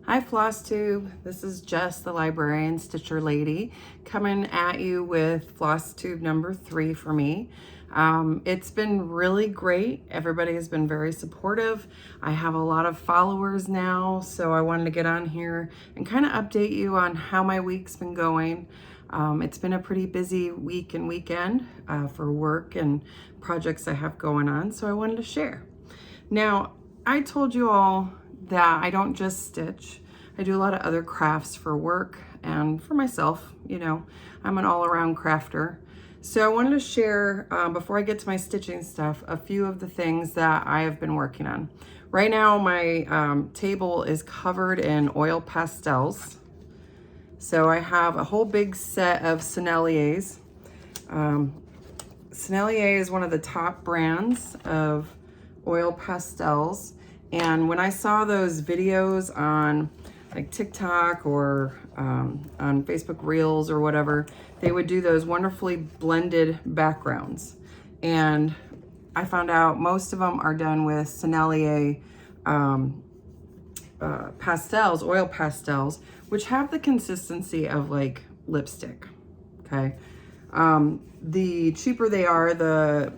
Hi FlossTube, this is Jess, the Librarian Stitcher Lady, coming at you with FlossTube number 3 for me. It's been really great. Everybody has been very supportive. I have a lot of followers now, so I wanted to get on here and kind of update you on how my week's been going. It's been a pretty busy week and weekend for work and projects I have going on, so I wanted to share. Now, I told you all that I don't just stitch. I do a lot of other crafts for work and for myself. You know, I'm an all-around crafter. So I wanted to share, before I get to my stitching stuff, a few of the things that I have been working on. Right now, my table is covered in oil pastels. So I have a whole big set of Senneliers. Sennelier is one of the top brands of oil pastels. And when I saw those videos on like TikTok or on Facebook Reels or whatever, they would do those wonderfully blended backgrounds. And I found out most of them are done with Sennelier pastels, oil pastels, which have the consistency of like lipstick, okay? The cheaper they are, the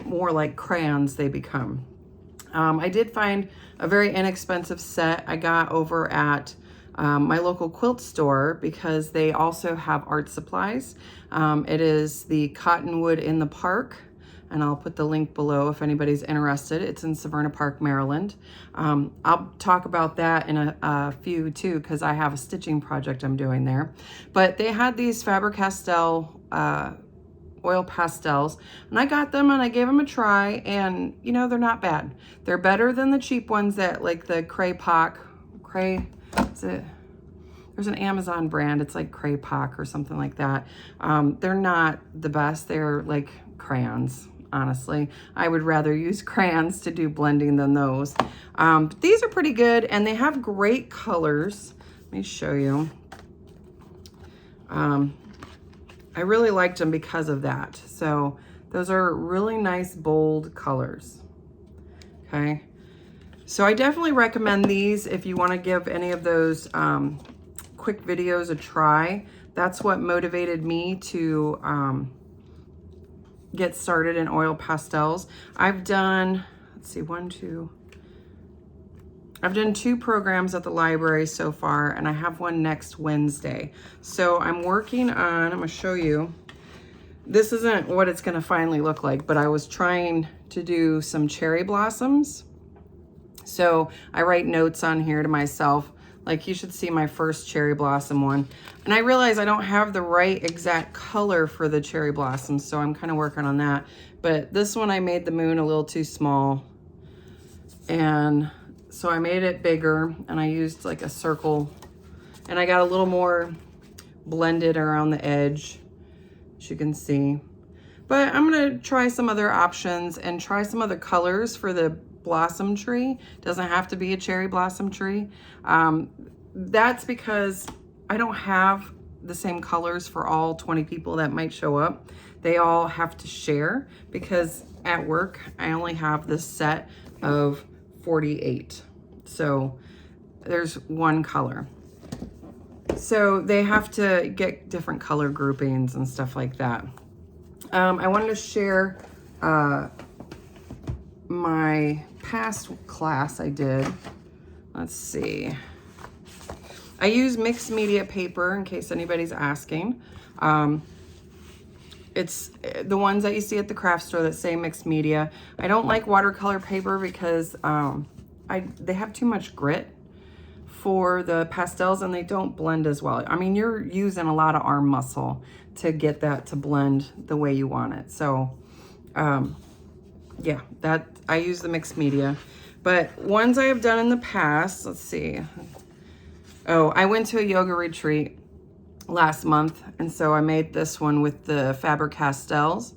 more like crayons they become. I did find a very inexpensive set I got over at my local quilt store because they also have art supplies. It is the Cottonwood in the Park, and I'll put the link below if anybody's interested. It's in Severna Park, Maryland. I'll talk about that in a few too, because I have a stitching project I'm doing there. But they had these Faber-Castell oil pastels, and I got them and I gave them a try, and you know, they're not bad. They're better than the cheap ones that like the there's an Amazon brand, it's like Craypoc or something like that. They're not the best. They're like crayons, honestly. I would rather use crayons to do blending than those. But these are pretty good, and they have great colors. Let me show you. I really liked them because of that. So those are really nice, bold colors. Okay. So I definitely recommend these if you want to give any of those quick videos a try. That's what motivated me to get started in oil pastels. I've done, let's see, I've done 2 programs at the library so far, and I have one next Wednesday. So I'm working on, I'm gonna show you, this isn't what it's gonna finally look like, but I was trying to do some cherry blossoms. So I write notes on here to myself, like you should see my first cherry blossom one. And I realize I don't have the right exact color for the cherry blossoms, so I'm kind of working on that. But this one I made the moon a little too small. And so I made it bigger, and I used like a circle, and I got a little more blended around the edge, as you can see. But I'm gonna try some other options and try some other colors for the blossom tree. Doesn't have to be a cherry blossom tree. That's because I don't have the same colors for all 20 people that might show up. They all have to share because at work I only have this set of 48. So there's one color. So they have to get different color groupings and stuff like that. I wanted to share my past class I did. Let's see. I use mixed media paper in case anybody's asking. It's the ones that you see at the craft store that say mixed media. I don't like watercolor paper because they have too much grit for the pastels, and they don't blend as well. I mean, you're using a lot of arm muscle to get that to blend the way you want it. So yeah, that I use the mixed media. But ones I have done in the past, let's see. Oh, I went to a yoga retreat last month, and so I made this one with the Faber-Castells.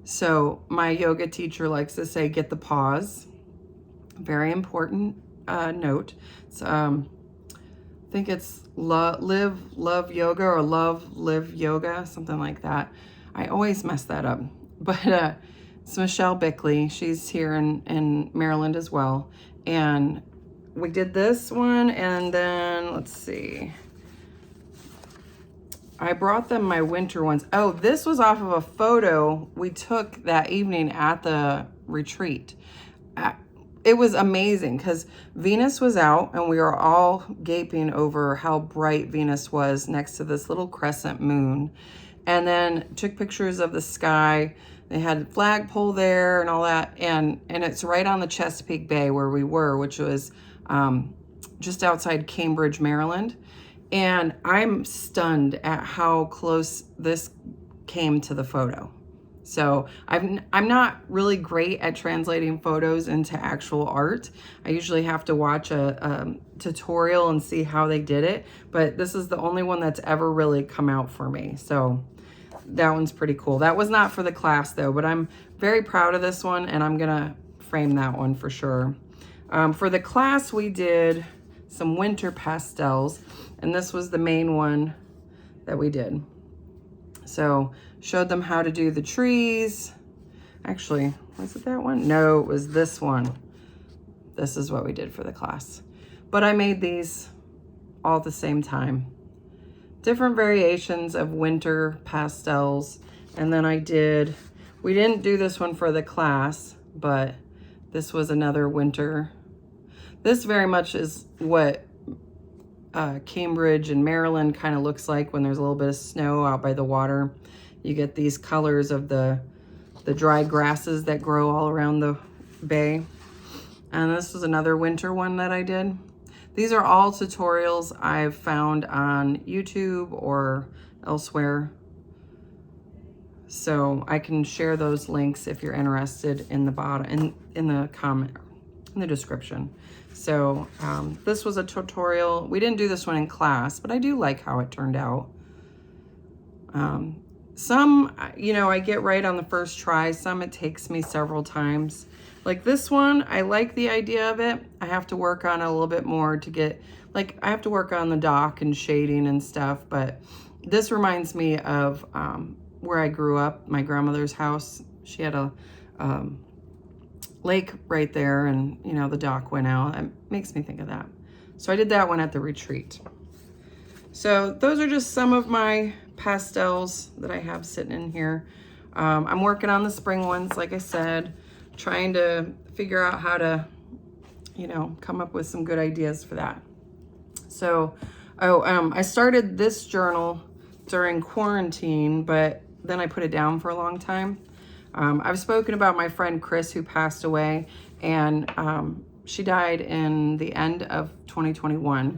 So my yoga teacher likes to say, get the pause. Very important note. It's, I think it's live, love yoga, or love, live yoga, something like that. I always mess that up. But it's Michelle Bickley. She's here in Maryland as well. And we did this one, and then let's see. I brought them my winter ones. Oh, this was off of a photo we took that evening at the retreat. It was amazing because Venus was out and we were all gaping over how bright Venus was next to this little crescent moon. And then took pictures of the sky. They had a flagpole there and all that. And it's right on the Chesapeake Bay where we were, which was just outside Cambridge, Maryland. And I'm stunned at how close this came to the photo. So I'm not really great at translating photos into actual art. I usually have to watch a tutorial and see how they did it, but this is the only one that's ever really come out for me. So that one's pretty cool. That was not for the class though, but I'm very proud of this one and I'm gonna frame that one for sure. For the class, we did some winter pastels, and this was the main one that we did. So showed them how to do the trees. Actually, was it that one? No, it was this one. This is what we did for the class. But I made these all at the same time. Different variations of winter pastels. And then we didn't do this one for the class, but this was another winter. This very much is what Cambridge and Maryland kind of looks like when there's a little bit of snow out by the water. You get these colors of the dry grasses that grow all around the bay. And this was another winter one that I did. These are all tutorials I've found on YouTube or elsewhere. So I can share those links if you're interested in the bottom, in the comment, in the description. So this was a tutorial. We didn't do this one in class, but I do like how it turned out. Some, you know, I get right on the first try. Some it takes me several times. Like this one, I like the idea of it. I have to work on it a little bit more to get, like I have to work on the dock and shading and stuff, but this reminds me of where I grew up, my grandmother's house. She had a lake right there and, you know, the dock went out. It makes me think of that. So I did that one at the retreat. So those are just some of my pastels that I have sitting in here. I'm working on the spring ones, like I said, trying to figure out how to, you know, come up with some good ideas for that. So, I started this journal during quarantine, but then I put it down for a long time. I've spoken about my friend Chris who passed away, and she died in the end of 2021.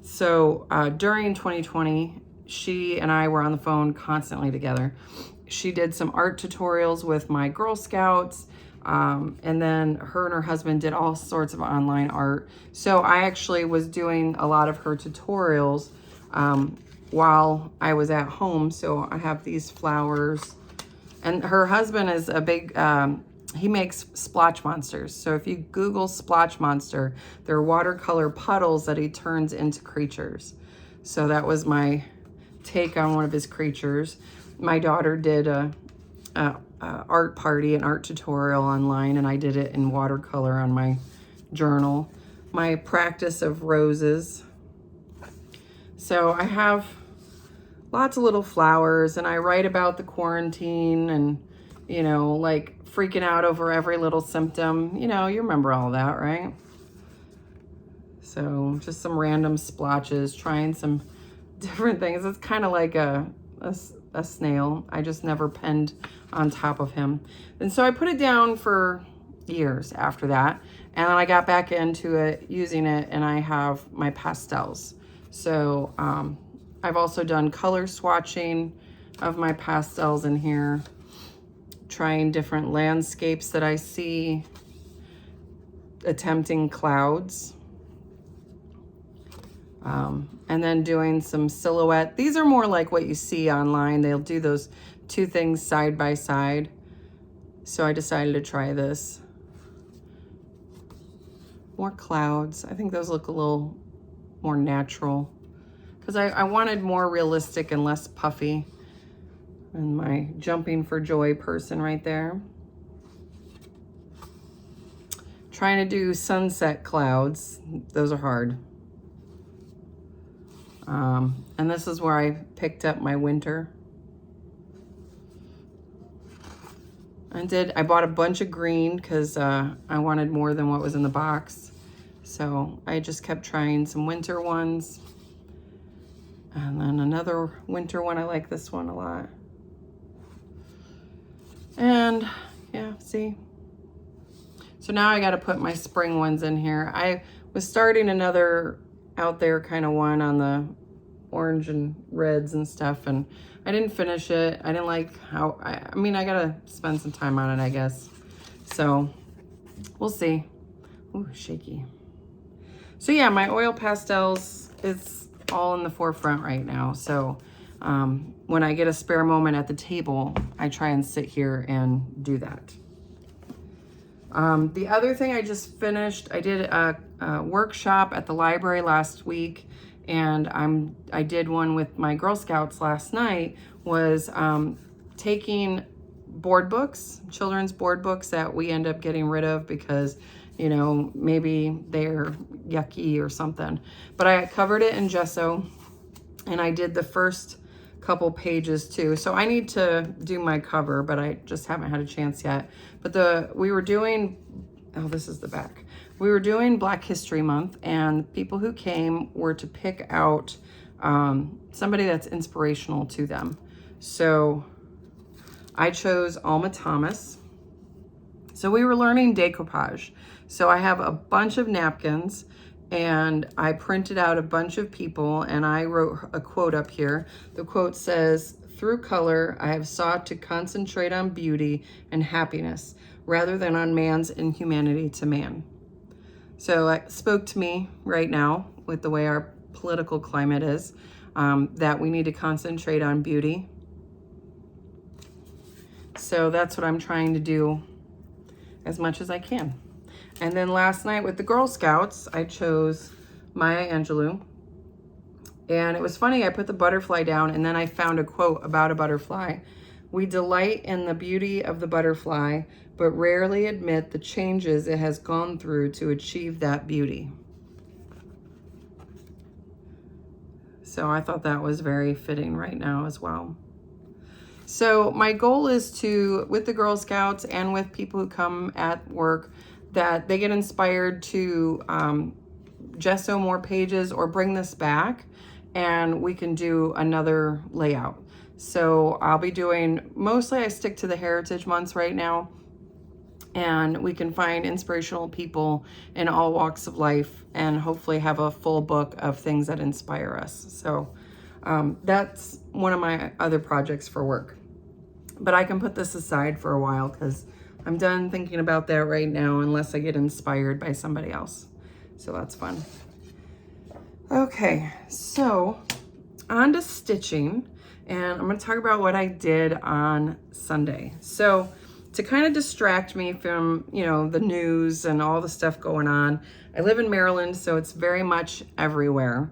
So during 2020, she and I were on the phone constantly together. She did some art tutorials with my Girl Scouts, and then her and her husband did all sorts of online art. So I actually was doing a lot of her tutorials while I was at home. So I have these flowers, and her husband is a big, he makes splotch monsters. So if you Google splotch monster, they're watercolor puddles that he turns into creatures. So that was my take on one of his creatures. My daughter did a art party, an art tutorial online, and I did it in watercolor on my journal. My practice of roses. So I have lots of little flowers, and I write about the quarantine and, you know, like freaking out over every little symptom. You know, you remember all that, right? So just some random splotches, trying some different things. It's kind of like a snail. I just never penned on top of him. And so I put it down for years after that. And then I got back into it, using it, and I have my pastels. So I've also done color swatching of my pastels in here, trying different landscapes that I see, attempting clouds. And then doing some silhouette. These are more like what you see online. They'll do those two things side by side. So I decided to try this. More clouds. I think those look a little more natural, because I wanted more realistic and less puffy. And my jumping for joy person right there. trying to do sunset clouds. Those are hard. And this is where I picked up my winter. I bought a bunch of green because I wanted more than what was in the box. So I just kept trying some winter ones. And then another winter one. I like this one a lot. And yeah, see? So now I got to put my spring ones in here. I was starting another out there kind of one on the orange and reds and stuff, and I didn't finish it. I didn't like how, I mean, I gotta spend some time on it, I guess. So we'll see. Ooh, shaky. So yeah, my oil pastels is all in the forefront right now. So when I get a spare moment at the table, I try and sit here and do that. The other thing I just finished, I did a workshop at the library last week, and I did one with my Girl Scouts last night, was taking board books, children's board books that we end up getting rid of because, you know, maybe they're yucky or something. But I covered it in gesso, and I did the first couple pages too. So I need to do my cover, but I just haven't had a chance yet. But we were doing, oh, this is the back. We were doing Black History Month, and people who came were to pick out somebody that's inspirational to them. So I chose Alma Thomas. So we were learning decoupage. So I have a bunch of napkins, and I printed out a bunch of people, and I wrote a quote up here. The quote says, "Through color, I have sought to concentrate on beauty and happiness rather than on man's inhumanity to man." So it spoke to me right now with the way our political climate is, that we need to concentrate on beauty. So that's what I'm trying to do as much as I can. And then last night with the Girl Scouts, I chose Maya Angelou. And it was funny, I put the butterfly down, and then I found a quote about a butterfly. "We delight in the beauty of the butterfly, but rarely admit the changes it has gone through to achieve that beauty." So I thought that was very fitting right now as well. So my goal is to, with the Girl Scouts and with people who come at work, that they get inspired to gesso more pages or bring this back, and we can do another layout. So I'll be doing, mostly I stick to the heritage months right now, and we can find inspirational people in all walks of life and hopefully have a full book of things that inspire us. So that's one of my other projects for work. But I can put this aside for a while because I'm done thinking about that right now unless I get inspired by somebody else. So that's fun. Okay, so on to stitching, and I'm going to talk about what I did on Sunday. So to kind of distract me from, you know, the news and all the stuff going on, I live in Maryland, so it's very much everywhere,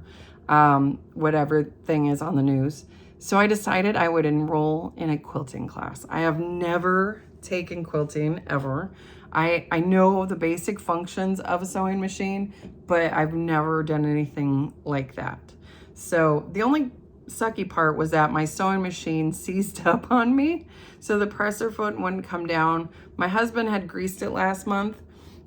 whatever thing is on the news. So I decided I would enroll in a quilting class. I have never taken quilting ever. I know the basic functions of a sewing machine, but I've never done anything like that. So the only sucky part was that my sewing machine seized up on me, so the presser foot wouldn't come down. My husband had greased it last month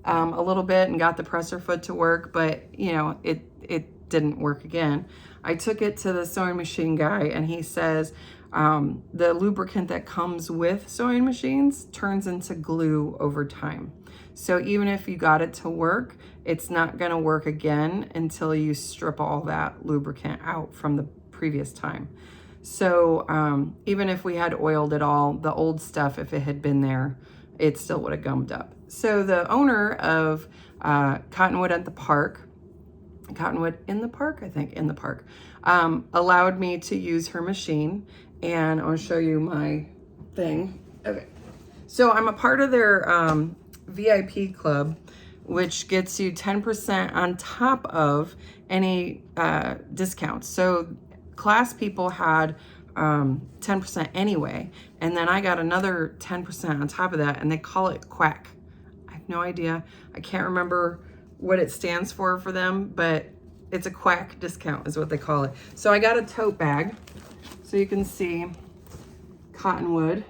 a little bit and got the presser foot to work, but you know, it didn't work again. I took it to the sewing machine guy, and he says the lubricant that comes with sewing machines turns into glue over time. So even if you got it to work, it's not gonna work again until you strip all that lubricant out from the previous time. So even if we had oiled it all, the old stuff, if it had been there, it still would have gummed up. So the owner of Cottonwood at the park, Cottonwood in the park, I think, in the park, allowed me to use her machine, and I'll show you my thing. Okay, so I'm a part of their VIP club, which gets you 10% on top of any discounts. So class people had 10% anyway, and then I got another 10% on top of that, and they call it Quack. I have no idea. I can't remember what it stands for them, but it's a quack discount is what they call it. So I got a tote bag. So you can see Cottonwood.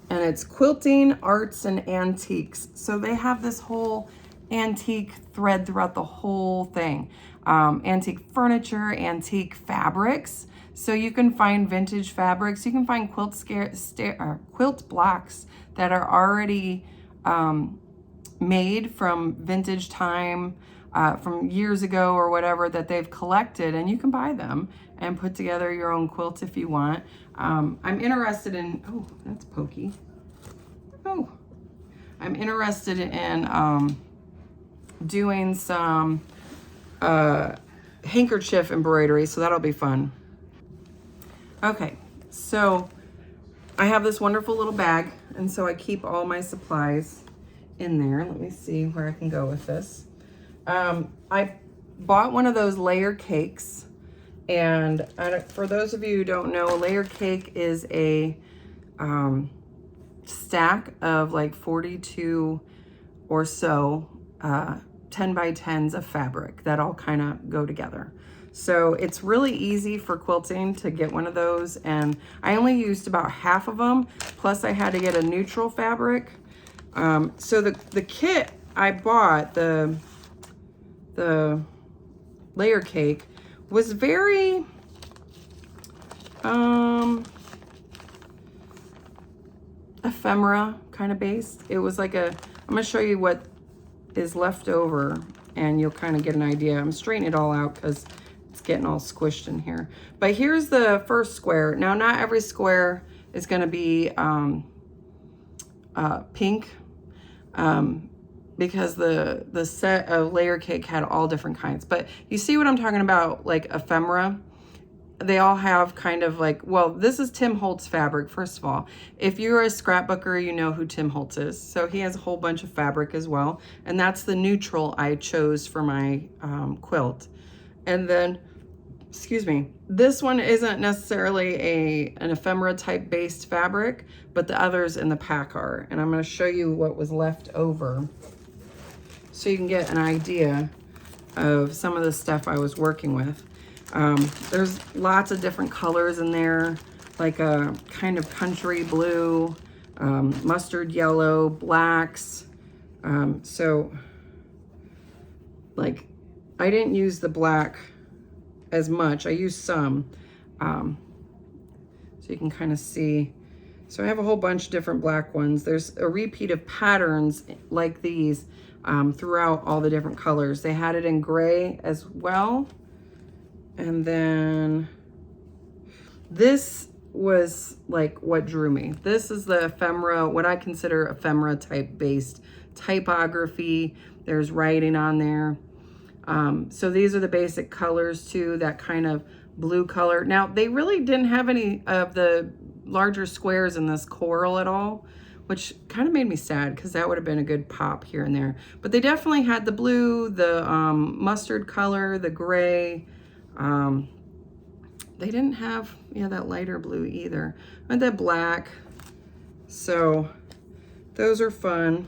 And it's Quilting, Arts, and Antiques. So they have this whole antique thread throughout the whole thing. Antique furniture, antique fabrics. So you can find vintage fabrics. You can find quilt blocks that are already made from vintage time, from years ago or whatever that they've collected, and you can buy them and put together your own quilt if you want. I'm interested in, oh, that's pokey. Oh, I'm interested in doing some handkerchief embroidery, so that'll be fun. Okay, so I have this wonderful little bag, and so I keep all my supplies in there. Let me see where I can go with this. I bought one of those layer cakes, and for those of you who don't know, a layer cake is a stack of like 42 or so 10 by 10s of fabric that all kind of go together. So it's really easy for quilting to get one of those, and I only used about half of them, plus I had to get a neutral fabric. So the kit I bought, the layer cake, was very ephemera kind of based. It was like I'm gonna show you what is left over and you'll kind of get an idea. I'm straightening it all out because it's getting all squished in here. But here's the first square. Now, not every square is gonna be pink, because the set of layer cake had all different kinds. But you see what I'm talking about, like ephemera? They all have kind of like, well, this is Tim Holtz fabric, first of all. If you're a scrapbooker, you know who Tim Holtz is. So he has a whole bunch of fabric as well. And that's the neutral I chose for my quilt. And then, excuse me, this one isn't necessarily an ephemera type based fabric, but the others in the pack are. And I'm gonna show you what was left over so you can get an idea of some of the stuff I was working with. There's lots of different colors in there, like a kind of country blue, mustard yellow, blacks. So like I didn't use the black as much. I used some, so you can kind of see. So I have a whole bunch of different black ones. There's a repeat of patterns like these throughout all the different colors. They had it in gray as well. And then this was like what drew me. This is the ephemera, what I consider ephemera type based typography. There's writing on there. So these are the basic colors too, that kind of blue color. Now, they really didn't have any of the larger squares in this coral at all, which kind of made me sad because that would have been a good pop here and there. But they definitely had the blue, the mustard color, the gray. They didn't have, that lighter blue either, and that black. So those are fun.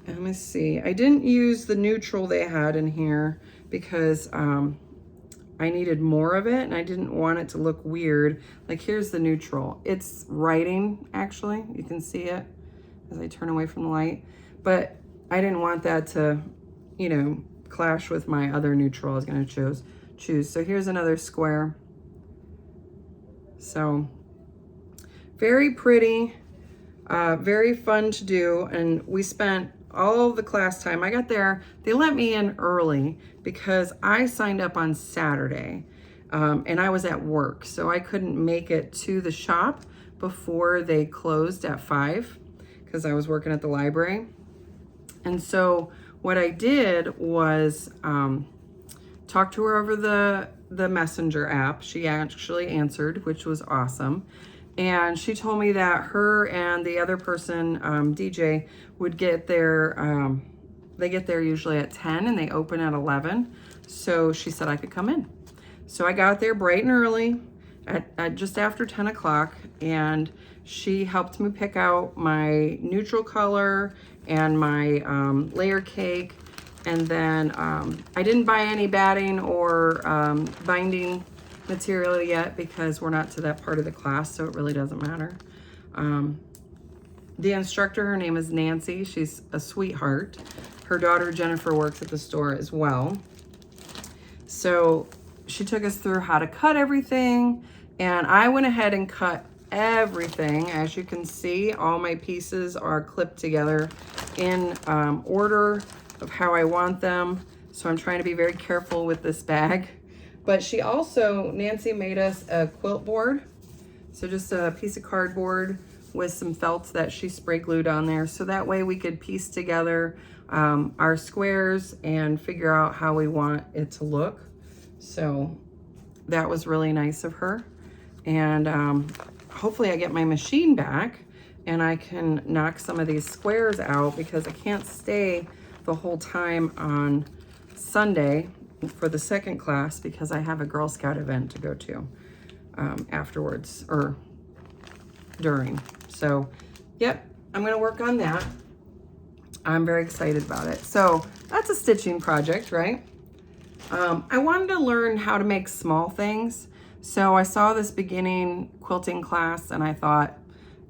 And let me see, I didn't use the neutral they had in here because I needed more of it and I didn't want it to look weird. Like, here's the neutral. It's writing, actually. You can see it as I turn away from the light. But I didn't want that to, clash with my other neutral I was going to choose. So here's another square. So very pretty, very fun to do. And we spent all of the class time. I got there, they let me in early because I signed up on Saturday and I was at work. So I couldn't make it to the shop before they closed at 5 because I was working at the library. And so what I did was talk to her over the messenger app. She actually answered, which was awesome. And she told me that her and the other person, DJ, would get there, they get there usually at 10 and they open at 11. So she said I could come in. So I got there bright and early at just after 10 o'clock, and she helped me pick out my neutral color and my layer cake. And then I didn't buy any batting or binding material yet because we're not to that part of the class, so it really doesn't matter. The instructor, her name is Nancy. She's a sweetheart. Her daughter Jennifer works at the store as well. So she took us through how to cut everything, and I went ahead and cut everything. As you can see, all my pieces are clipped together in order of how I want them. So I'm trying to be very careful with this bag. But she also, Nancy made us a quilt board. So just a piece of cardboard with some felt that she spray glued on there. So that way we could piece together our squares and figure out how we want it to look. So that was really nice of her. And hopefully I get my machine back and I can knock some of these squares out, because I can't stay the whole time on Sunday for the second class because I have a Girl Scout event to go to afterwards or during. So yep, I'm gonna work on that. I'm very excited about it. So that's a stitching project, right? I wanted to learn how to make small things. So I saw this beginning quilting class and I thought,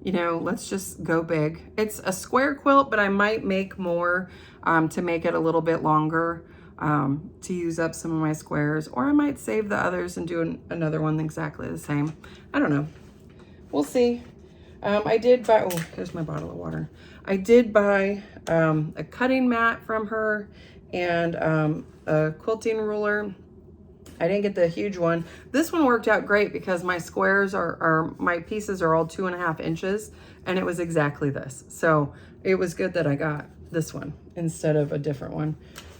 you know, let's just go big. It's a square quilt, but I might make more to make it a little bit longer to use up some of my squares, or I might save the others and do another one exactly the same. I don't know. We'll see. I did buy, oh, here's my bottle of water. I did buy a cutting mat from her and a quilting ruler. I didn't get the huge one. This one worked out great because my squares my pieces are all 2.5 inches, and it was exactly this. So it was good that I got this one instead of a different one.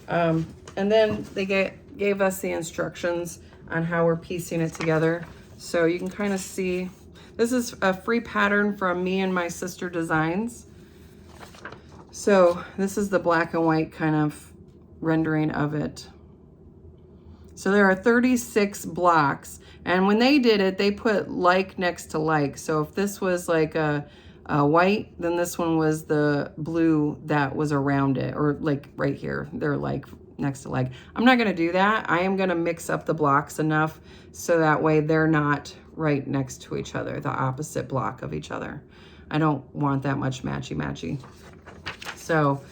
And then they gave us the instructions on how we're piecing it together. So you can kind of see, this is a free pattern from me and my sister designs. So this is the black and white kind of rendering of it. So there are 36 blocks, and when they did it, they put like next to like. So if this was like a white, then this one was the blue that was around it, or like right here, they're like next to like. I'm not gonna do that. I am gonna mix up the blocks enough so that way they're not right next to each other, the opposite block of each other. I don't want that much matchy-matchy. So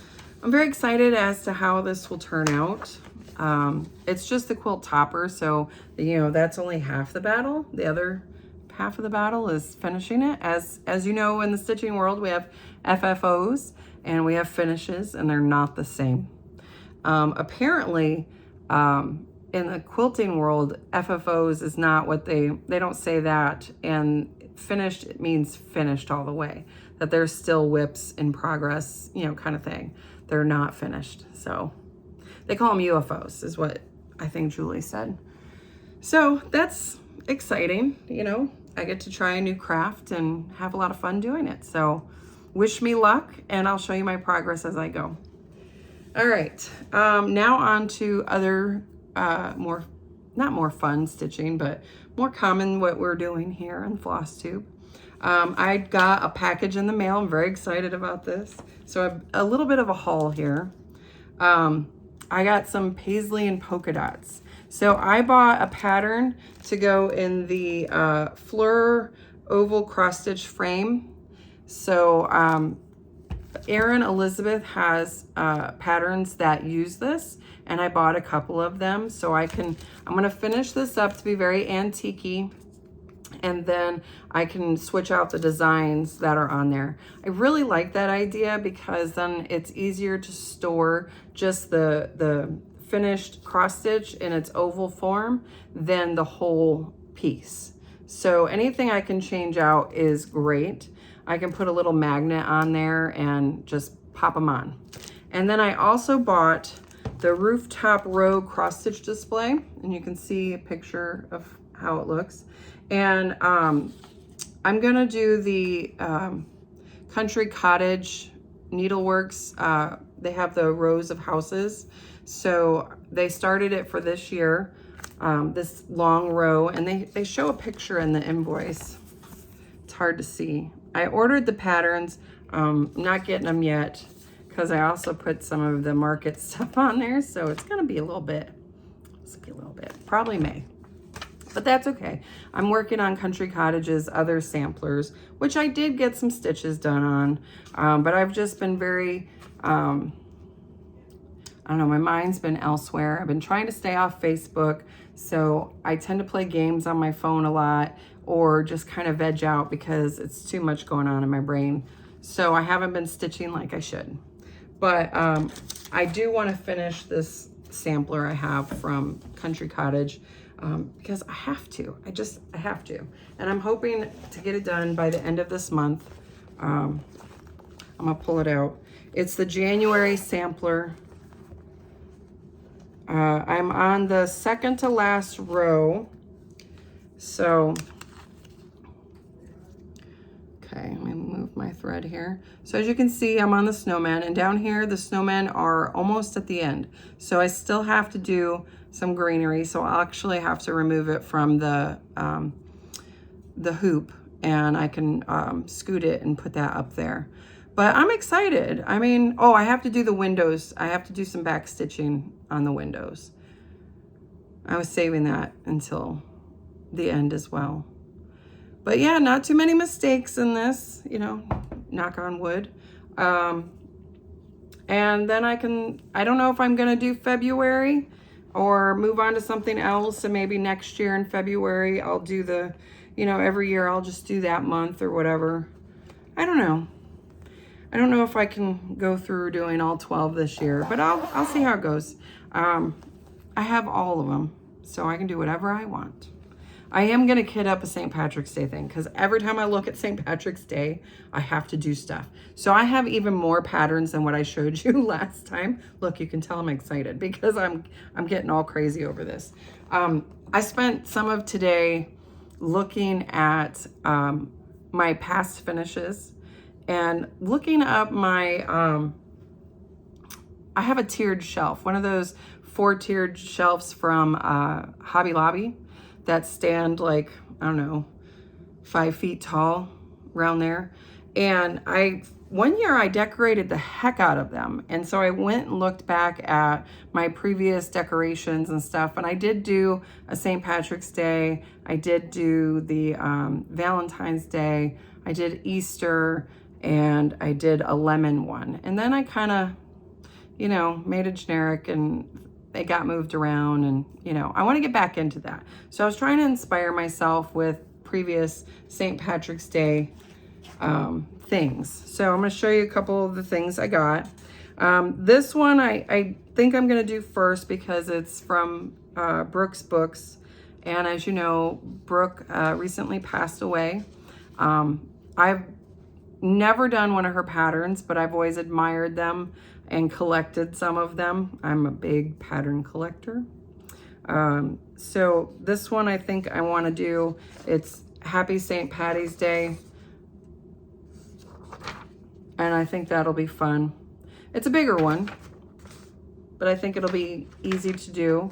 I'm very excited as to how this will turn out. It's just the quilt topper, so you know that's only half the battle. The other half of the battle is finishing it. As you know, in the stitching world, we have FFOs and we have finishes, and they're not the same. Apparently, in the quilting world, FFOs is not what they don't say that, and finished, it means finished all the way, that there's still whips in progress, you know, kind of thing. They're not finished. So they call them UFOs is what I think Julie said. So that's exciting. You know, I get to try a new craft and have a lot of fun doing it. So wish me luck, and I'll show you my progress as I go. All right, now on to other not more fun stitching, but more common what we're doing here on FlossTube. I got a package in the mail. I'm very excited about this. So a little bit of a haul here. I got some Paisley and polka dots. So I bought a pattern to go in the Fleur oval cross stitch frame. So Erin Elizabeth has patterns that use this, and I bought a couple of them. So I'm gonna finish this up to be very antique-y, and then I can switch out the designs that are on there. I really like that idea because then it's easier to store just the finished cross stitch in its oval form than the whole piece. So anything I can change out is great. I can put a little magnet on there and just pop them on. And then I also bought the rooftop row cross stitch display, and you can see a picture of how it looks. And I'm gonna do the Country Cottage Needleworks. They have the rows of houses. So they started it for this year. this long row, and they show a picture in the invoice. It's hard to see. I ordered the patterns. I'm not getting them yet because I also put some of the market stuff on there, so it's gonna be a little bit. Probably May. But that's okay. I'm working on Country Cottage's other samplers, which I did get some stitches done on, but I've just been very, I don't know, my mind's been elsewhere. I've been trying to stay off Facebook, so I tend to play games on my phone a lot or just kind of veg out because it's too much going on in my brain. So I haven't been stitching like I should. But I do want to finish this sampler I have from Country Cottage. Because I have to. I have to. And I'm hoping to get it done by the end of this month. I'm gonna pull it out. It's the January sampler. I'm on the second to last row. So, okay, let me move my thread here. So as you can see, I'm on the snowman, and down here, the snowmen are almost at the end. So I still have to do some greenery, so I'll actually have to remove it from the hoop, and I can scoot it and put that up there. But I'm excited. I mean, oh, I have to do the windows. I have to do some back stitching on the windows. I was saving that until the end as well. But yeah, not too many mistakes in this, you know, knock on wood. And then I don't know if I'm gonna do February or move on to something else, and maybe next year in February I'll do the, you know, every year I'll just do that month or whatever. I don't know. I don't know if I can go through doing all 12 this year, but I'll see how it goes. I have all of them, so I can do whatever I want. I am gonna kit up a St. Patrick's Day thing, because every time I look at St. Patrick's Day, I have to do stuff. So I have even more patterns than what I showed you last time. Look, you can tell I'm excited because I'm getting all crazy over this. I spent some of today looking at my past finishes and looking up my, I have a tiered shelf, one of those 4-tiered shelves from Hobby Lobby that stand like, I don't know, 5 feet tall around there. And one year I decorated the heck out of them. And so I went and looked back at my previous decorations and stuff. And I did do a St. Patrick's Day. I did do the Valentine's Day. I did Easter, and I did a lemon one. And then I kind of, you know, made a generic, and they got moved around, and, you know, I want to get back into that. So I was trying to inspire myself with previous St. Patrick's Day things. So I'm going to show you a couple of the things I got. This one I think I'm going to do first because it's from Brooke's Books. And as you know, Brooke recently passed away. I've never done one of her patterns, but I've always admired them and collected some of them. I'm a big pattern collector. So this one I think I want to do, it's Happy St. Patty's Day. And I think that'll be fun. It's a bigger one, but I think it'll be easy to do.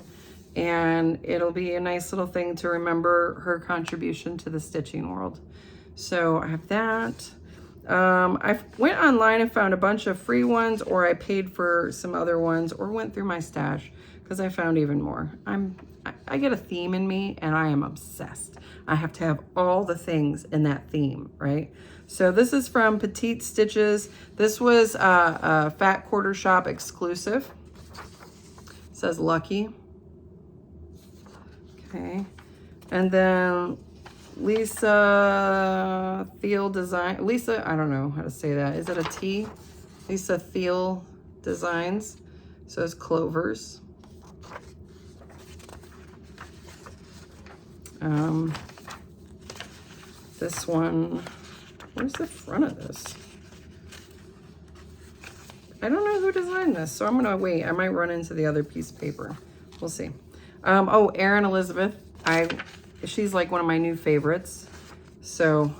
And it'll be a nice little thing to remember her contribution to the stitching world. So I have that. I went online and found a bunch of free ones, or I paid for some other ones, or went through my stash because I found even more. I get a theme in me, and I am obsessed. I have to have all the things in that theme, right? So this is from Petite Stitches. This was a Fat Quarter Shop exclusive. It says Lucky. Okay. And then Lisa Thiel Design. Lisa, I don't know how to say that. Is it a T? Lisa Thiel Designs. So it's Clovers. This one, where's the front of this? I don't know who designed this, so I'm gonna wait. I might run into the other piece of paper. We'll see. Oh, Erin Elizabeth. She's like one of my new favorites. So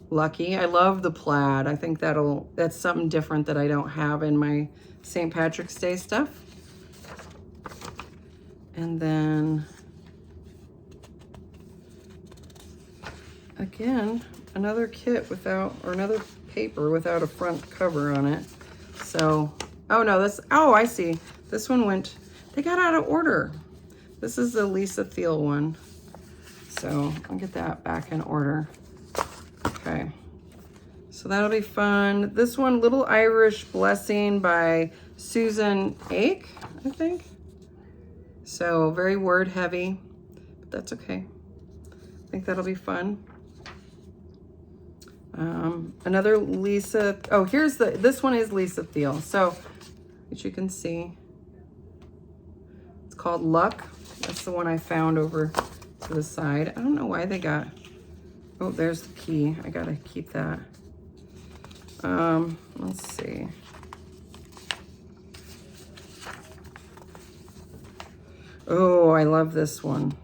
Lucky. I love the plaid. I think that's something different that I don't have in my St. Patrick's Day stuff. And then again, another kit without, or another paper without a front cover on it. So, oh no, this, oh, I see. This one went, they got out of order. This is the Lisa Thiel one. So I'll get that back in order. Okay. So that'll be fun. This one, Little Irish Blessing by Susan Ake, I think. So very word heavy, but that's okay. I think that'll be fun. Another Lisa, oh, here's the, this one is Lisa Thiel. So, as you can see, it's called Luck. That's the one I found over to the side. I don't know why they got, oh, there's the key. I gotta keep that. Let's see. Oh, I love this one.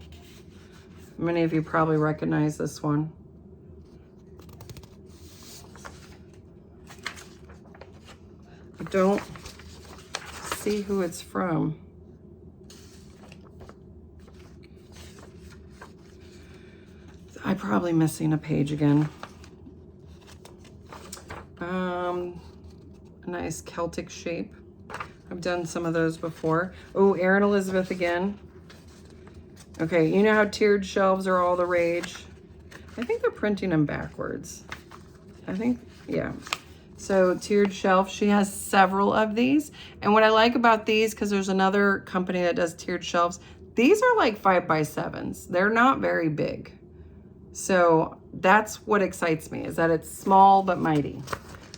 Many of you probably recognize this one. I don't see who it's from. I'm probably missing a page again. A nice Celtic shape. I've done some of those before. Oh, Erin Elizabeth again. Okay, you know how tiered shelves are all the rage? I think they're printing them backwards. I think, yeah. So tiered shelf, she has several of these. And what I like about these, because there's another company that does tiered shelves, these are like 5x7s. They're not very big. So that's what excites me, is that it's small but mighty.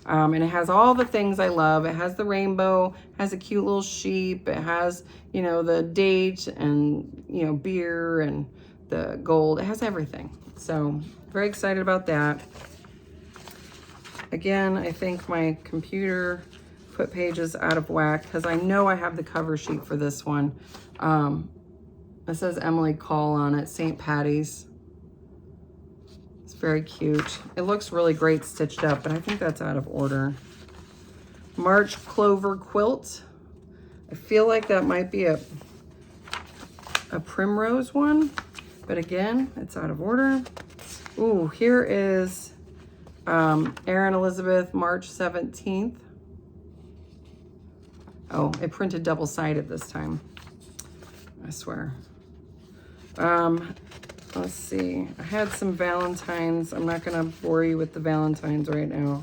And it has all the things I love. It has the rainbow, has a cute little sheep. It has, you know, the date and, you know, beer and the gold. It has everything. So very excited about that. Again, I think my computer put pages out of whack because I know I have the cover sheet for this one. It says Emily Call on it, St. Patty's. Very cute. It looks really great stitched up, but I think that's out of order. March Clover Quilt. I feel like that might be a primrose one, but again, it's out of order. Ooh, here is Erin Elizabeth, March 17th. Oh, it printed double-sided this time, I swear. Let's see, I had some Valentines. I'm not gonna bore you with the Valentines right now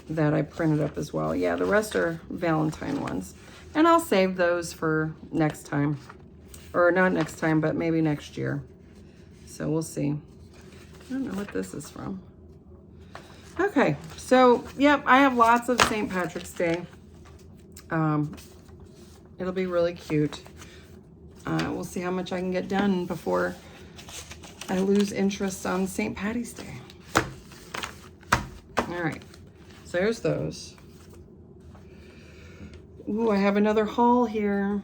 that I printed up as well. Yeah, the rest are Valentine ones. And I'll save those for next time. Or not next time, but maybe next year. So we'll see. I don't know what this is from. Okay, so yep, I have lots of St. Patrick's Day. It'll be really cute. We'll see how much I can get done before I lose interest on St. Patty's Day. All right, so there's those. Ooh, I have another haul here.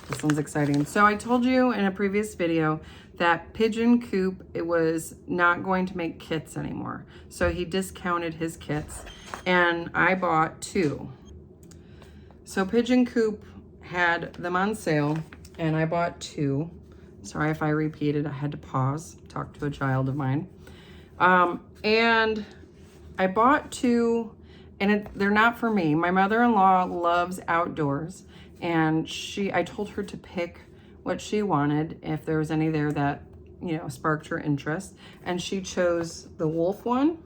This one's exciting. So I told you in a previous video that Pigeon Coop, it was not going to make kits anymore. So he discounted his kits and I bought 2. So Pigeon Coop had them on sale and I bought 2. Sorry if I repeated, I had to pause, talk to a child of mine. And I bought 2, and they're not for me. My mother-in-law loves outdoors, and I told her to pick what she wanted, if there was any there that, you know, sparked her interest. And she chose the wolf one.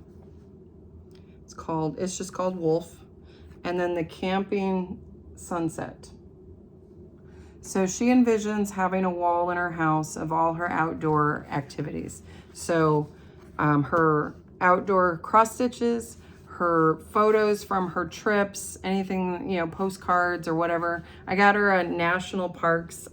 It's just called Wolf. And then the Camping Sunset. So she envisions having a wall in her house of all her outdoor activities. So her outdoor cross stitches, her photos from her trips, anything, you know, postcards or whatever. I got her a national parks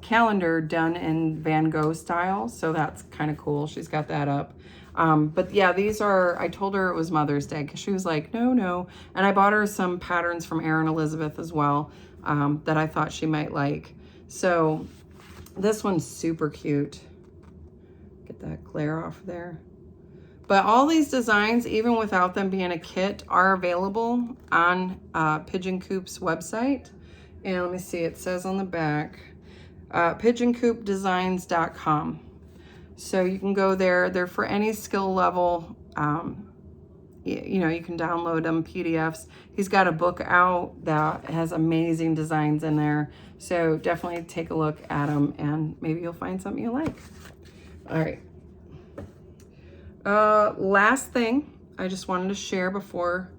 calendar done in Van Gogh style. So that's kind of cool. She's got that up. But yeah, these are, I told her it was Mother's Day because she was like, no. And I bought her some patterns from Erin Elizabeth as well. That I thought she might like. So this one's super cute. Get that glare off there. But all these designs, even without them being a kit, are available on Pigeon Coop's website. And let me see, it says on the back, pigeoncoopdesigns.com. So you can go there. They're for any skill level. You know, you can download them, PDFs. He's got a book out that has amazing designs in there. So definitely take a look at them and maybe you'll find something you like. All right. Last thing I just wanted to share before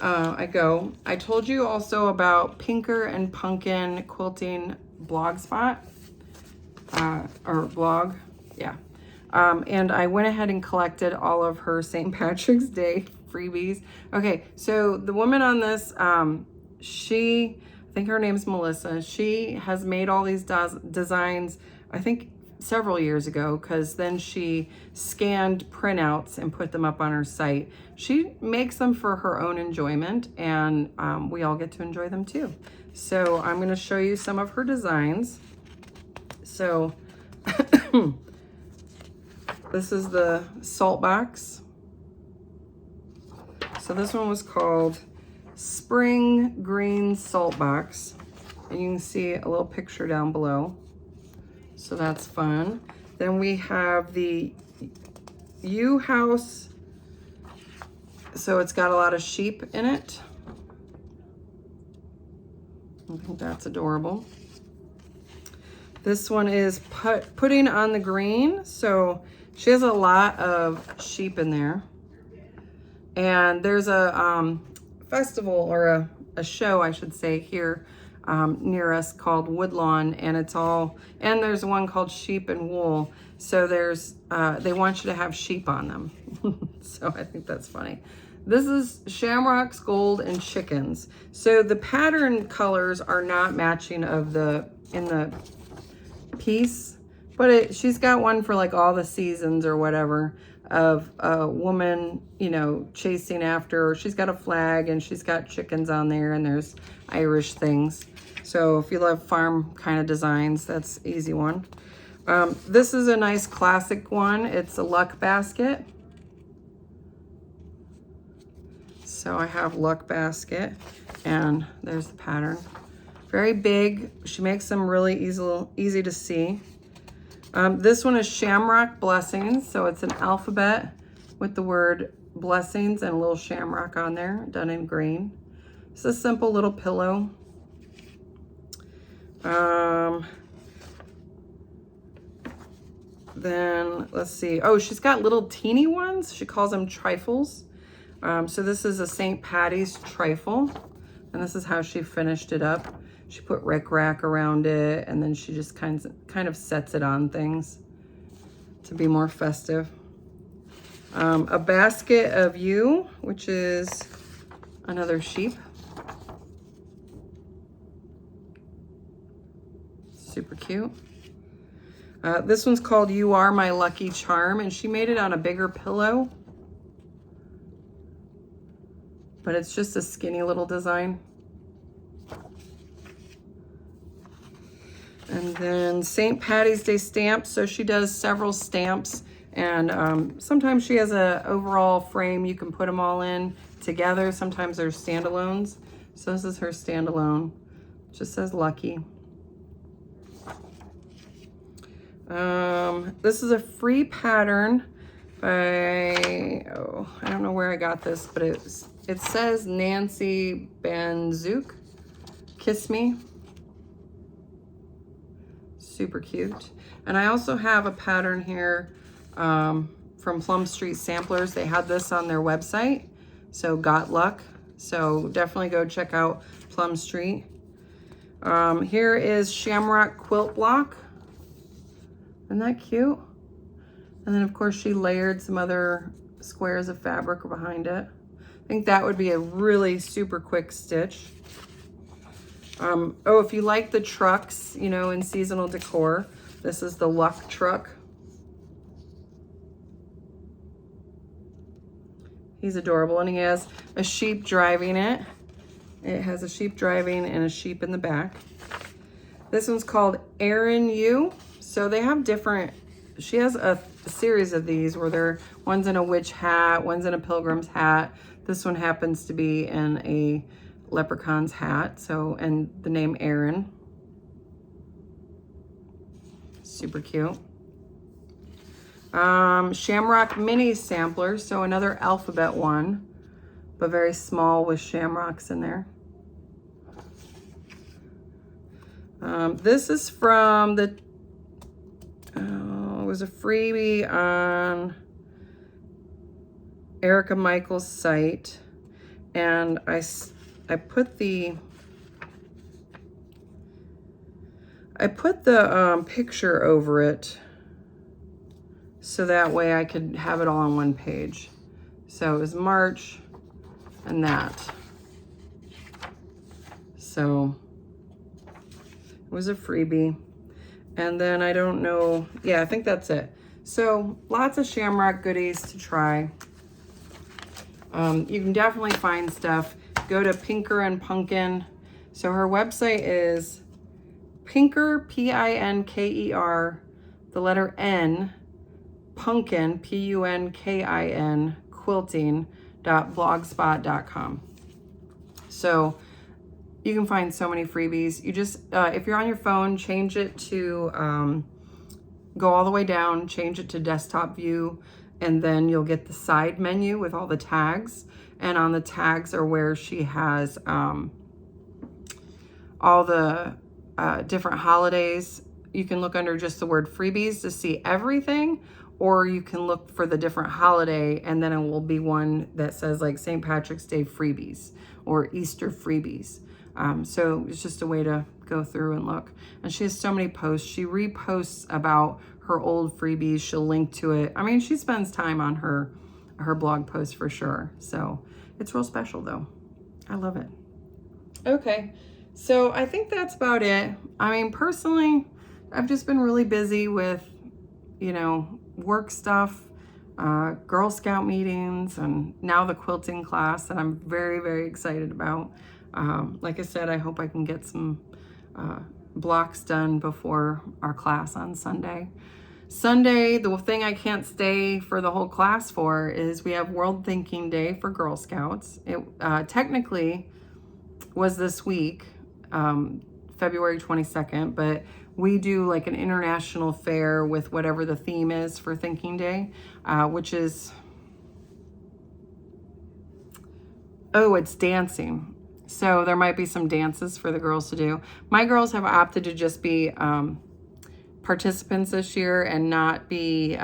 I go. I told you also about Pinker and Punkin Quilting blogspot, or blog, yeah. And I went ahead and collected all of her St. Patrick's Day freebies. Okay, so the woman on this, I think her name's Melissa. She has made all these designs, I think several years ago, because then she scanned printouts and put them up on her site. She makes them for her own enjoyment, and we all get to enjoy them too. So I'm going to show you some of her designs. So this is the salt box. So this one was called Spring Green Salt Box, and you can see a little picture down below. So that's fun. Then we have the U House. So it's got a lot of sheep in it. I think that's adorable. This one is putting on the green. So she has a lot of sheep in there. And there's a festival, or a show, I should say, here near us called Woodlawn, and it's all, and there's one called Sheep and Wool. So there's, they want you to have sheep on them. So I think that's funny. This is shamrocks, gold, and chickens. So the pattern colors are not matching in the piece, but she's got one for like all the seasons or whatever, of a woman, you know, chasing after, or she's got a flag and she's got chickens on there, and there's Irish things. So if you love farm kind of designs, that's an easy one. This is a nice classic one. It's a luck basket. So I have luck basket, and there's the pattern. Very big. She makes them really easy to see. This one is Shamrock Blessings. So it's an alphabet with the word blessings and a little shamrock on there, done in green. It's a simple little pillow. Then let's see. Oh, she's got little teeny ones. She calls them trifles. So this is a St. Patty's trifle, and this is how she finished it up. She put rickrack around it, and then she just kind of sets it on things to be more festive. A basket of you, which is another sheep. Super cute. This one's called You Are My Lucky Charm, and she made it on a bigger pillow, but it's just a skinny little design. And then St. Patty's Day stamps. So she does several stamps, and sometimes she has a overall frame. You can put them all in together. Sometimes they're standalones. So this is her standalone. It just says Lucky. This is a free pattern by, I don't know where I got this, but it says Nancy Banzook, Kiss Me. Super cute. And I also have a pattern here from Plum Street Samplers. They had this on their website, so Got Luck. So definitely go check out Plum Street. Here is Shamrock Quilt Block. Isn't that cute? And then of course she layered some other squares of fabric behind it. I think that would be a really super quick stitch. Oh, if you like the trucks, you know, in seasonal decor, this is the Luck truck. He's adorable, and he has a sheep driving it. It has a sheep driving and a sheep in the back. This one's called Erin You. So they have different, she has a series of these where one's in a witch hat, one's in a pilgrim's hat. This one happens to be in a leprechaun's hat, so, and the name Erin. Super cute. Shamrock mini sampler, so another alphabet one, but very small with shamrocks in there. This is from the, it was a freebie on Erica Michael's site, and I put the picture over it so that way I could have it all on one page. So it was March and that. So it was a freebie. And then I don't know, yeah, I think that's it. So lots of shamrock goodies to try. You can definitely find stuff. Go to Pinker and Punkin. So her website is Pinker, P-I-N-K-E-R, the letter N, Punkin, P-U-N-K-I-N, quilting.blogspot.com. So you can find so many freebies. You just, if you're on your phone, change it to, go all the way down, change it to desktop view, and then you'll get the side menu with all the tags. And on the tags are where she has all the different holidays. You can look under just the word freebies to see everything, or you can look for the different holiday, and then it will be one that says like St. Patrick's Day freebies or Easter freebies. So it's just a way to go through and look. And she has so many posts. She reposts about her old freebies. She'll link to it. I mean, she spends time on her blog posts for sure. So it's real special though. I love it. Okay. So I think that's about it. I mean, personally, I've just been really busy with, you know, work stuff, Girl Scout meetings, and now the quilting class that I'm very, very excited about. Like I said, I hope I can get some blocks done before our class on Sunday. Sunday, the thing I can't stay for the whole class for is we have World Thinking Day for Girl Scouts. It technically was this week, February 22nd, but we do like an international fair with whatever the theme is for Thinking Day, which is, oh, it's dancing. So there might be some dances for the girls to do. My girls have opted to just be participants this year and not be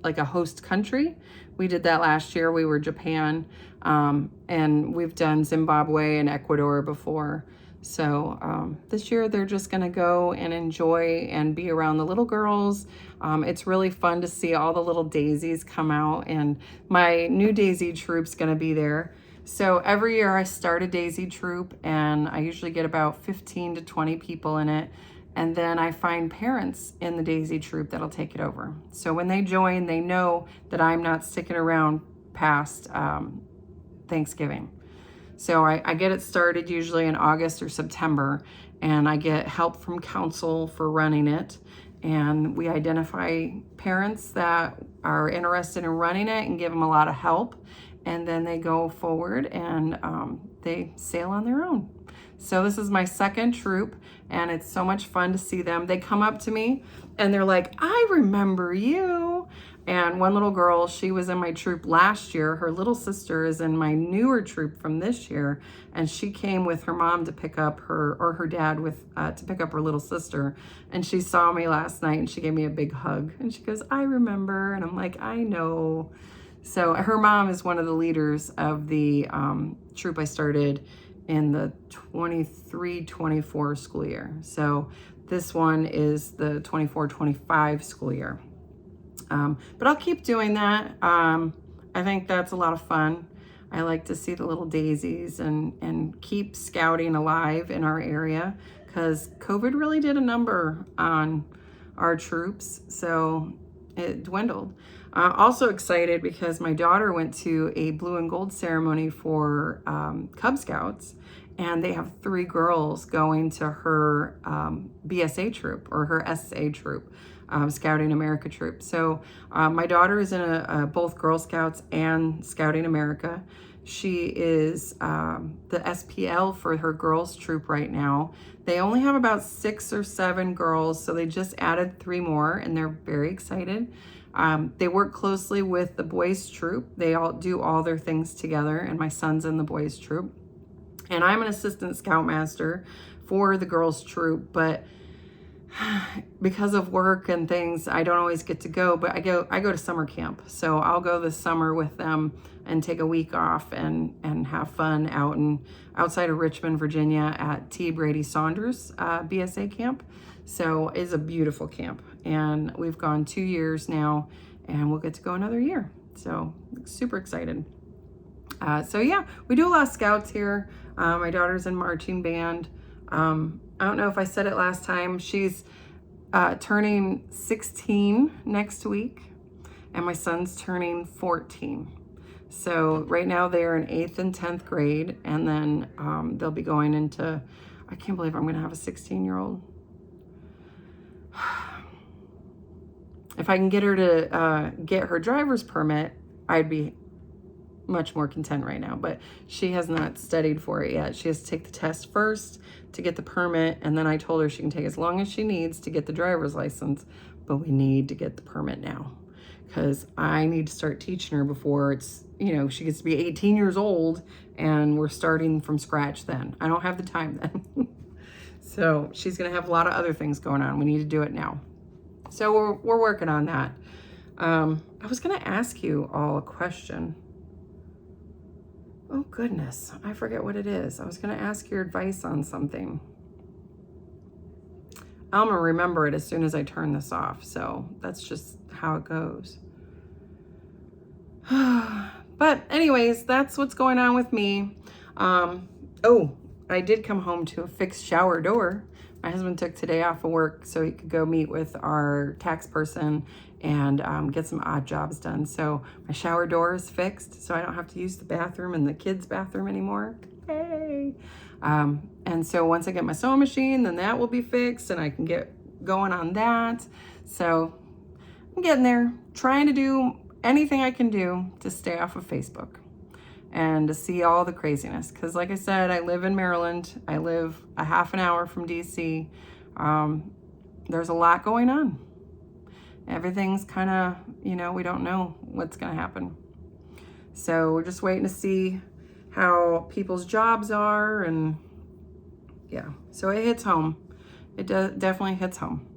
like a host country. We did that last year. We were Japan, and we've done Zimbabwe and Ecuador before. So this year they're just gonna go and enjoy and be around the little girls. It's really fun to see all the little daisies come out, and my new daisy troop's gonna be there. So every year I start a daisy troop, and I usually get about 15 to 20 people in it. And then I find parents in the daisy troop that'll take it over. So when they join, they know that I'm not sticking around past Thanksgiving. So I get it started usually in August or September, and I get help from council for running it. And we identify parents that are interested in running it and give them a lot of help. And then they go forward and they sail on their own. So this is my second troop, and it's so much fun to see them. They come up to me and they're like, I remember you. And one little girl, she was in my troop last year. Her little sister is in my newer troop from this year. And she came with her mom to pick up her, or her dad with, to pick up her little sister. And she saw me last night and she gave me a big hug. And she goes, I remember. And I'm like, I know. So her mom is one of the leaders of the troop I started in the 23-24 school year. So this one is the 24-25 school year. But I'll keep doing that. I think that's a lot of fun. I like to see the little daisies and keep scouting alive in our area, because COVID really did a number on our troops. So it dwindled. Also excited because my daughter went to a blue and gold ceremony for Cub Scouts, and they have 3 girls going to her BSA troop, or her SA troop, Scouting America troop. So my daughter is in both Girl Scouts and Scouting America. She is the SPL for her girls troop right now. They only have about 6 or 7 girls, so they just added 3 more, and they're very excited. They work closely with the boys troop. They all do all their things together, and my son's in the boys troop. And I'm an assistant scoutmaster for the girls troop, but because of work and things, I don't always get to go, but I go to summer camp. So I'll go this summer with them and take a week off and have fun outside of Richmond, Virginia at T. Brady Saunders BSA camp. So it's a beautiful camp, and we've gone 2 years now, and we'll get to go another year. So super excited. So yeah, we do a lot of scouts here. My daughter's in marching band. I don't know if I said it last time. She's turning 16 next week, and my son's turning 14. So right now they're in 8th and 10th grade, and then they'll be going into, I can't believe I'm gonna have a 16-year-old. If I can get her to get her driver's permit, I'd be much more content right now, but she has not studied for it yet. She has to take the test first to get the permit, and then I told her she can take as long as she needs to get the driver's license, but we need to get the permit now, because I need to start teaching her before it's, you know, she gets to be 18 years old and we're starting from scratch then. I don't have the time then. So she's gonna have a lot of other things going on. We need to do it now. So we're working on that. I was gonna ask you all a question. Oh goodness, I forget what it is. I was gonna ask your advice on something. I'm gonna remember it as soon as I turn this off. So that's just how it goes. But anyways, that's what's going on with me. Oh, I did come home to a fixed shower door. My husband took today off of work so he could go meet with our tax person and get some odd jobs done. So my shower door is fixed, so I don't have to use the bathroom and the kids' bathroom anymore. Yay! And so once I get my sewing machine, then that will be fixed and I can get going on that. So I'm getting there, trying to do anything I can do to stay off of Facebook and to see all the craziness. Because like I said, I live in Maryland. I live a half an hour from DC. There's a lot going on. Everything's kind of, you know, we don't know what's going to happen. So we're just waiting to see how people's jobs are, and yeah, so it hits home. It definitely hits home.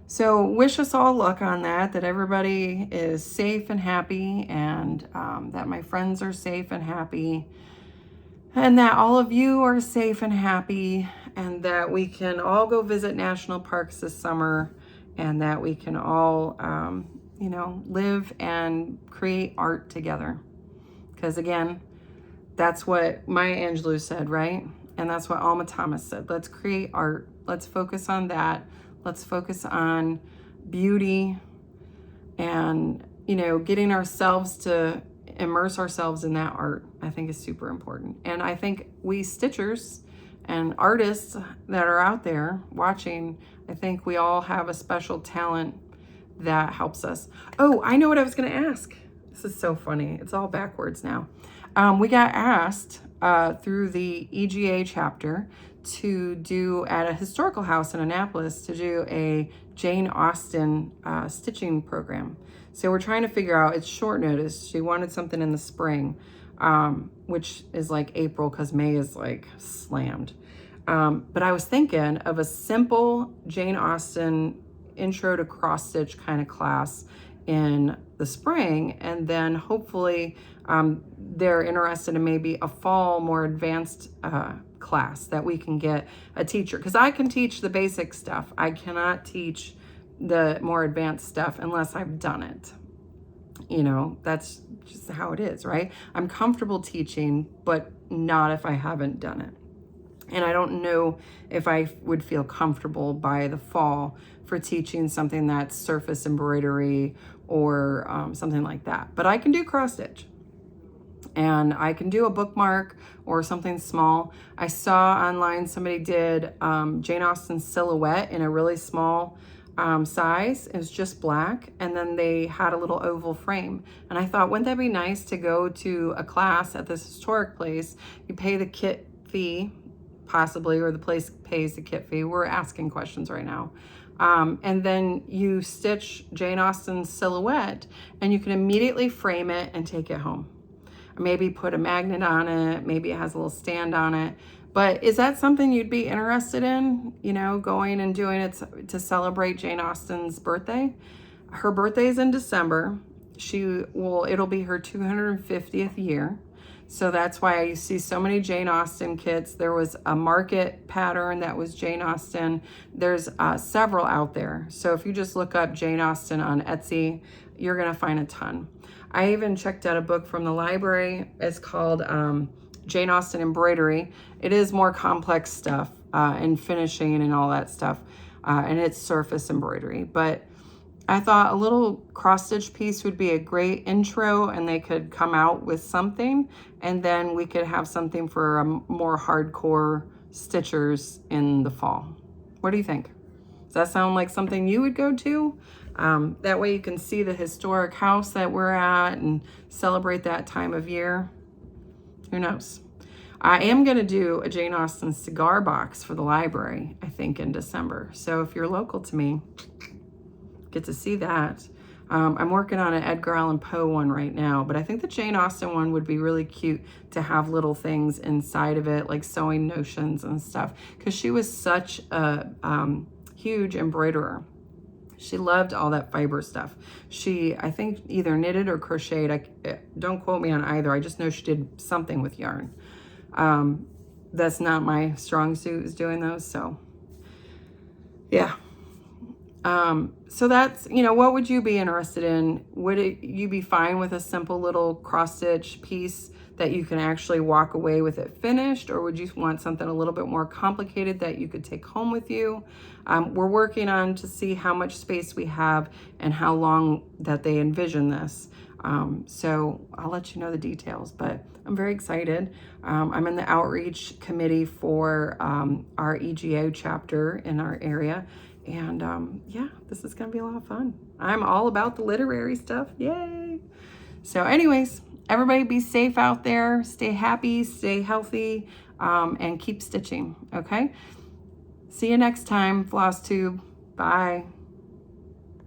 So wish us all luck on that everybody is safe and happy, and that my friends are safe and happy, and that all of you are safe and happy, and that we can all go visit national parks this summer, and that we can all, you know, live and create art together. Because again, that's what Maya Angelou said, right? And that's what Alma Thomas said. Let's create art. Let's focus on that. Let's focus on beauty and, you know, getting ourselves to immerse ourselves in that art, I think is super important. And I think we stitchers and artists that are out there watching, I think we all have a special talent that helps us. Oh, I know what I was going to ask. This is so funny. It's all backwards now. We got asked through the EGA chapter to do at a historical house in Annapolis to do a Jane Austen stitching program. So we're trying to figure out, it's short notice. She wanted something in the spring, which is like April because May is like slammed. But I was thinking of a simple Jane Austen intro to cross stitch kind of class in the spring, and then hopefully they're interested in maybe a fall more advanced class that we can get a teacher, because I can teach the basic stuff. I cannot teach the more advanced stuff unless I've done it. You know, that's just how it is, right? I'm comfortable teaching, but not if I haven't done it. And I don't know if I would feel comfortable by the fall for teaching something that's surface embroidery or something like that. But I can do cross stitch, and I can do a bookmark or something small. I saw online somebody did Jane Austen silhouette in a really small size. It was just black, and then they had a little oval frame. And I thought, wouldn't that be nice to go to a class at this historic place? You pay the kit fee, possibly, or the place pays the kit fee. We're asking questions right now. And then you stitch Jane Austen's silhouette, and you can immediately frame it and take it home. Maybe put a magnet on it, maybe it has a little stand on it. But is that something you'd be interested in, you know, going and doing it to celebrate Jane Austen's birthday? Her birthday is in December. It'll be her 250th year. So that's why you see so many Jane Austen kits. There was a market pattern that was Jane Austen. There's several out there. So if you just look up Jane Austen on Etsy, you're gonna find a ton. I even checked out a book from the library. It's called Jane Austen Embroidery. It is more complex stuff and finishing and all that stuff. And it's surface embroidery. But I thought a little cross-stitch piece would be a great intro, and they could come out with something, and then we could have something for more hardcore stitchers in the fall. What do you think? Does that sound like something you would go to? That way you can see the historic house that we're at and celebrate that time of year. Who knows? I am going to do a Jane Austen cigar box for the library, I think, in December. So if you're local to me, get to see that. I'm working on an Edgar Allan Poe one right now, but I think the Jane Austen one would be really cute to have little things inside of it, like sewing notions and stuff, because she was such a huge embroiderer. She loved all that fiber stuff. She, I think, either knitted or crocheted. Don't quote me on either. I just know she did something with yarn. That's not my strong suit, is doing those, so yeah. So that's, you know, what would you be interested in? Would you be fine with a simple little cross-stitch piece that you can actually walk away with it finished, or would you want something a little bit more complicated that you could take home with you? We're working on to see how much space we have and how long that they envision this. So I'll let you know the details, but I'm very excited. I'm in the outreach committee for our EGO chapter in our area. And yeah, this is gonna be a lot of fun. I'm all about the literary stuff, yay! So anyways, everybody be safe out there, stay happy, stay healthy, and keep stitching, okay? See you next time, FlossTube, bye.